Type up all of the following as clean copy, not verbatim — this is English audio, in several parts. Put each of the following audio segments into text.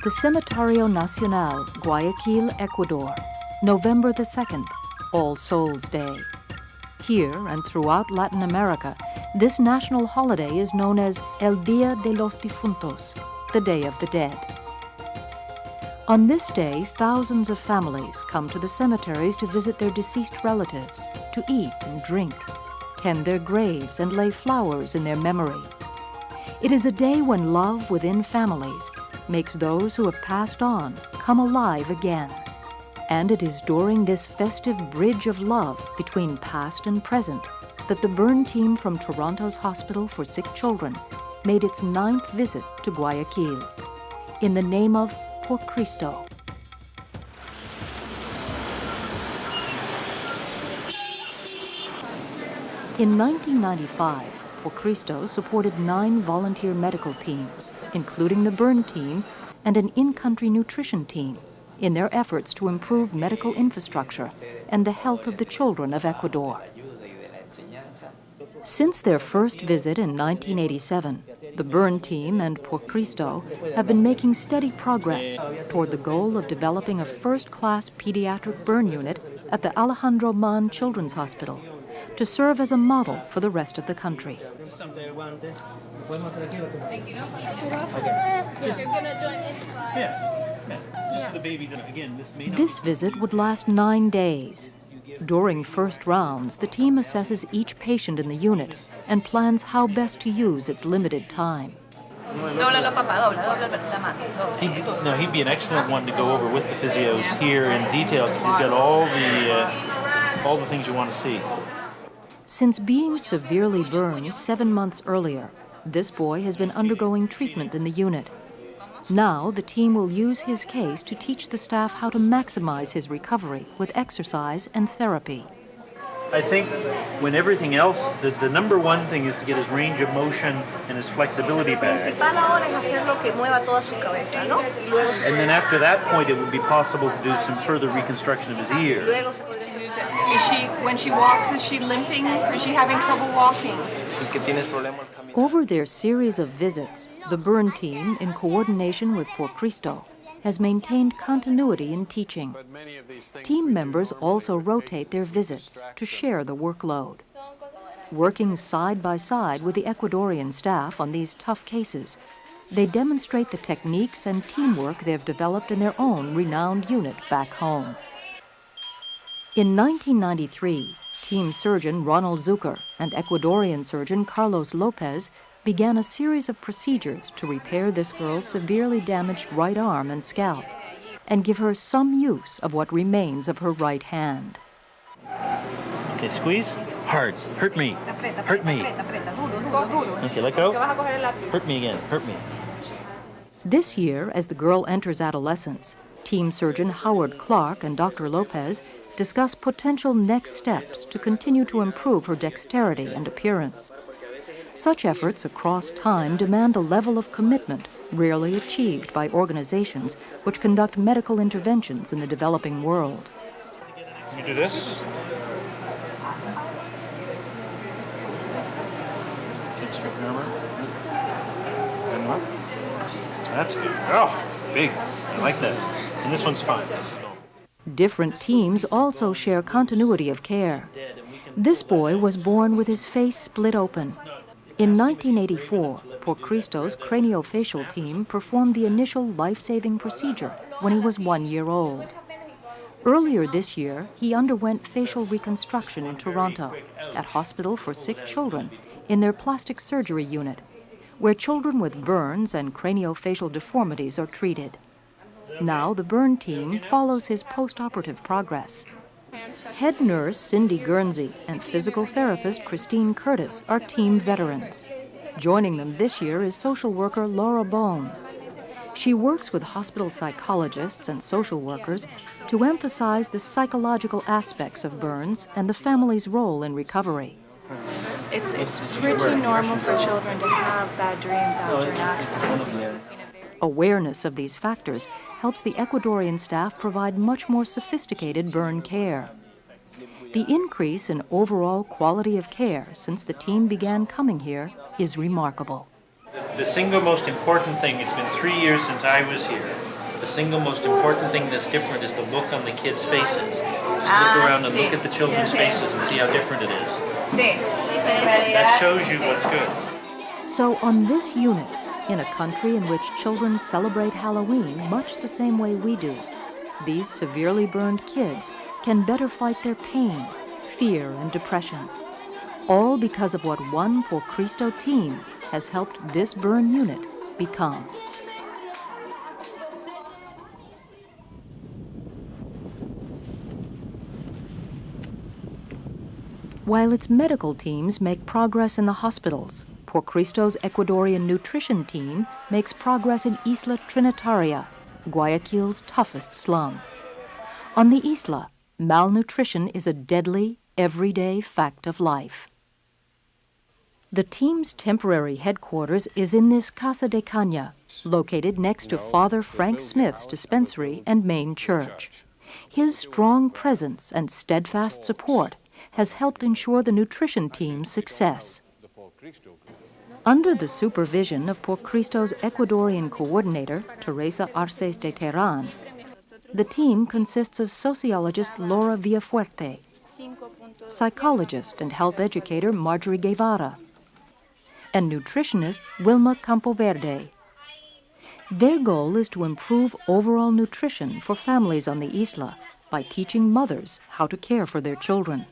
The Cementerio Nacional, Guayaquil, Ecuador, November the 2nd, All Souls Day. Here and throughout Latin America, this national holiday is known as El Día de los Difuntos, the Day of the Dead. On this day, thousands of families come to the cemeteries to visit their deceased relatives, to eat and drink, tend their graves, and lay flowers in their memory. It is a day when love within families makes those who have passed on come alive again. And it is during this festive bridge of love between past and present that the burn team from Toronto's Hospital for Sick Children made its 9th visit to Guayaquil in the name of Por Cristo. In 1995, Por Cristo supported 9 volunteer medical teams, including the burn team and an in-country nutrition team, in their efforts to improve medical infrastructure and the health of the children of Ecuador. Since their first visit in 1987, the burn team and Por Cristo have been making steady progress toward the goal of developing a first-class pediatric burn unit at the Alejandro Mann Children's Hospital to serve as a model for the rest of the country. This visit would last 9 days. During first rounds, the team assesses each patient in the unit and plans how best to use its limited time. He'd be an excellent one to go over with the physios here in detail because he's got all the things you want to see. Since being severely burned 7 months earlier, this boy has been undergoing treatment in the unit. Now, the team will use his case to teach the staff how to maximize his recovery with exercise and therapy. I think when everything else, the number one thing is to get his range of motion and his flexibility back. And then after that point, it would be possible to do some further reconstruction of his ear. When she walks, is she limping or is she having trouble walking? Over their series of visits, the burn team, in coordination with Por Cristo, has maintained continuity in teaching. Team members also rotate their visits to share the workload. Working side by side with the Ecuadorian staff on these tough cases, they demonstrate the techniques and teamwork they've developed in their own renowned unit back home. In 1993, team surgeon Ronald Zucker and Ecuadorian surgeon Carlos Lopez began a series of procedures to repair this girl's severely damaged right arm and scalp and give her some use of what remains of her right hand. Okay, squeeze. Hard. Hurt me. Hurt me. Okay, let go. Hurt me again. Hurt me. This year, as the girl enters adolescence, team surgeon Howard Clarke and Dr. Lopez discuss potential next steps to continue to improve her dexterity and appearance. Such efforts across time demand a level of commitment rarely achieved by organizations which conduct medical interventions in the developing world. You do this. Strip armor. And up. That's good. Oh, big. I like that. And this one's fine. Different teams also share continuity of care. This boy was born with his face split open. In 1984, Por Cristo's craniofacial team performed the initial life-saving procedure when he was 1 year old. Earlier this year, he underwent facial reconstruction in Toronto at Hospital for Sick Children in their plastic surgery unit, where children with burns and craniofacial deformities are treated. Now the burn team follows his post-operative progress. Head nurse Cindy Guernsey and physical therapist Christine Curtis are team veterans. Joining them this year is social worker Laura Beaune. She works with hospital psychologists and social workers to emphasize the psychological aspects of burns and the family's role in recovery. It's pretty normal for children to have bad dreams after an accident. Awareness of these factors helps the Ecuadorian staff provide much more sophisticated burn care. The increase in overall quality of care since the team began coming here is remarkable. The single most important thing, it's been 3 years since I was here, The single most important thing that's different is the look on the kids' faces. Just look around and look at the children's faces and see how different it is. That shows you what's good. So on this unit, in a country in which children celebrate Halloween much the same way we do, these severely burned kids can better fight their pain, fear, and depression. All because of what one Por Cristo team has helped this burn unit become. While its medical teams make progress in the hospitals, Por Cristo's Ecuadorian nutrition team makes progress in Isla Trinitaria, Guayaquil's toughest slum. On the isla, malnutrition is a deadly, everyday fact of life. The team's temporary headquarters is in this Casa de Caña, located next to Father Frank Smith's dispensary and main church. His strong presence and steadfast support has helped ensure the nutrition team's success. Under the supervision of Por Cristo's Ecuadorian coordinator, Teresa Arces de Terán, the team consists of sociologist Laura Villafuerte, psychologist and health educator Marjorie Guevara, and nutritionist Wilma Campoverde. Their goal is to improve overall nutrition for families on the isla by teaching mothers how to care for their children.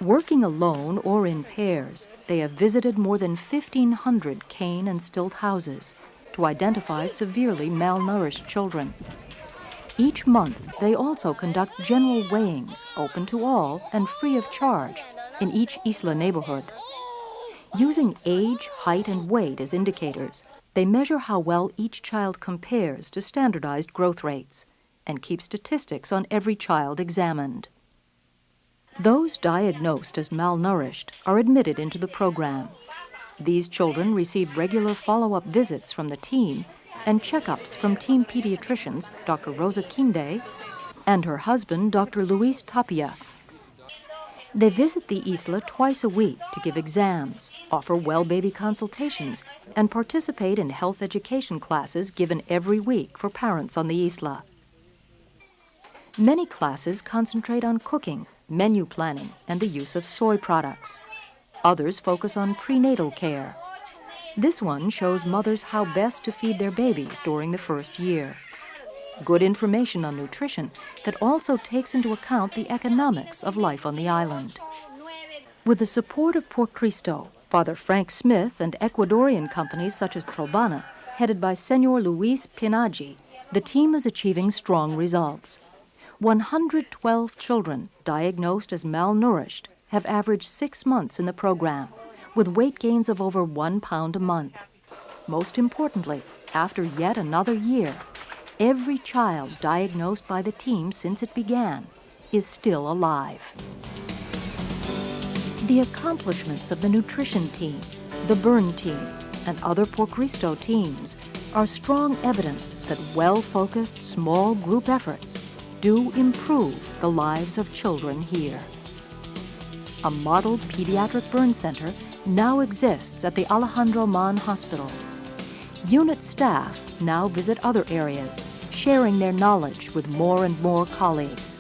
Working alone or in pairs, they have visited more than 1,500 cane and stilt houses to identify severely malnourished children. Each month, they also conduct general weighings, open to all and free of charge, in each isla neighborhood. Using age, height, and weight as indicators, they measure how well each child compares to standardized growth rates and keep statistics on every child examined. Those diagnosed as malnourished are admitted into the program. These children receive regular follow-up visits from the team and checkups from team pediatricians Dr. Rosa Quinde and her husband, Dr. Luis Tapia. They visit the isla twice a week to give exams, offer well baby consultations, and participate in health education classes given every week for parents on the isla. Many classes concentrate on cooking, menu planning, and the use of soy products. Others focus on prenatal care. This one shows mothers how best to feed their babies during the first year. Good information on nutrition that also takes into account the economics of life on the island. With the support of Por Cristo, Father Frank Smith and Ecuadorian companies such as Trobana, headed by Senor Luis Pinaggi, the team is achieving strong results. 112 children diagnosed as malnourished have averaged 6 months in the program, with weight gains of over 1 pound a month. Most importantly, after yet another year, every child diagnosed by the team since it began is still alive. The accomplishments of the nutrition team, the burn team, and other Por Cristo teams are strong evidence that well-focused small group efforts do improve the lives of children here. A model pediatric burn center now exists at the Alejandro Mann Hospital. Unit staff now visit other areas, sharing their knowledge with more and more colleagues.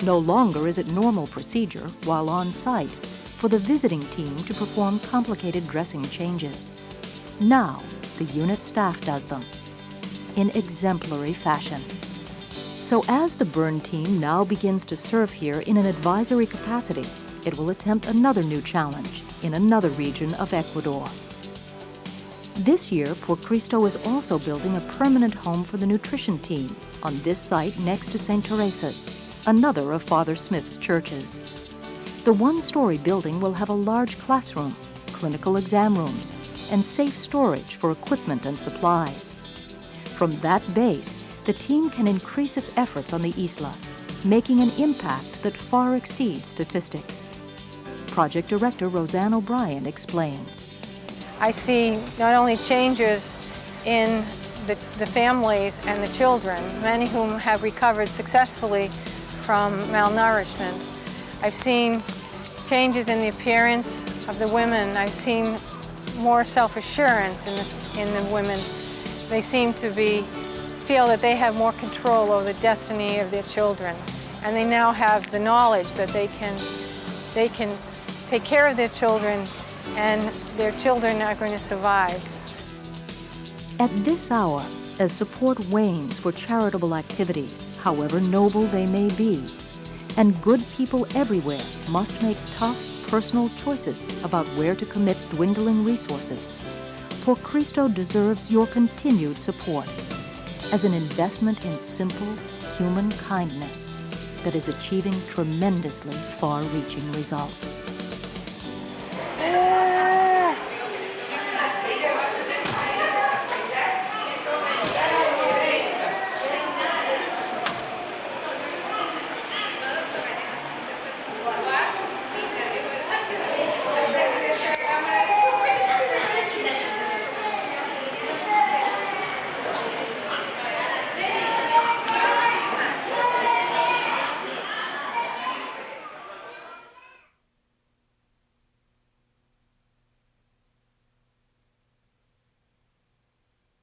No longer is it normal procedure, while on site, for the visiting team to perform complicated dressing changes. Now, the unit staff does them, in exemplary fashion. So as the burn team now begins to serve here in an advisory capacity, it will attempt another new challenge in another region of Ecuador. This year, Por Cristo is also building a permanent home for the nutrition team on this site next to St. Teresa's, another of Father Smith's churches. The one-story building will have a large classroom, clinical exam rooms, and safe storage for equipment and supplies. From that base, the team can increase its efforts on the isla, making an impact that far exceeds statistics. Project Director Rosanne O'Brien explains. I see not only changes in the families and the children, many whom have recovered successfully from malnourishment. I've seen changes in the appearance of the women. I've seen more self-assurance in the women. They seem to feel that they have more control over the destiny of their children, and they now have the knowledge that they can take care of their children, and their children are going to survive. At this hour, as support wanes for charitable activities, however noble they may be, and good people everywhere must make tough personal choices about where to commit dwindling resources, Por Cristo deserves your continued support as an investment in simple human kindness that is achieving tremendously far-reaching results.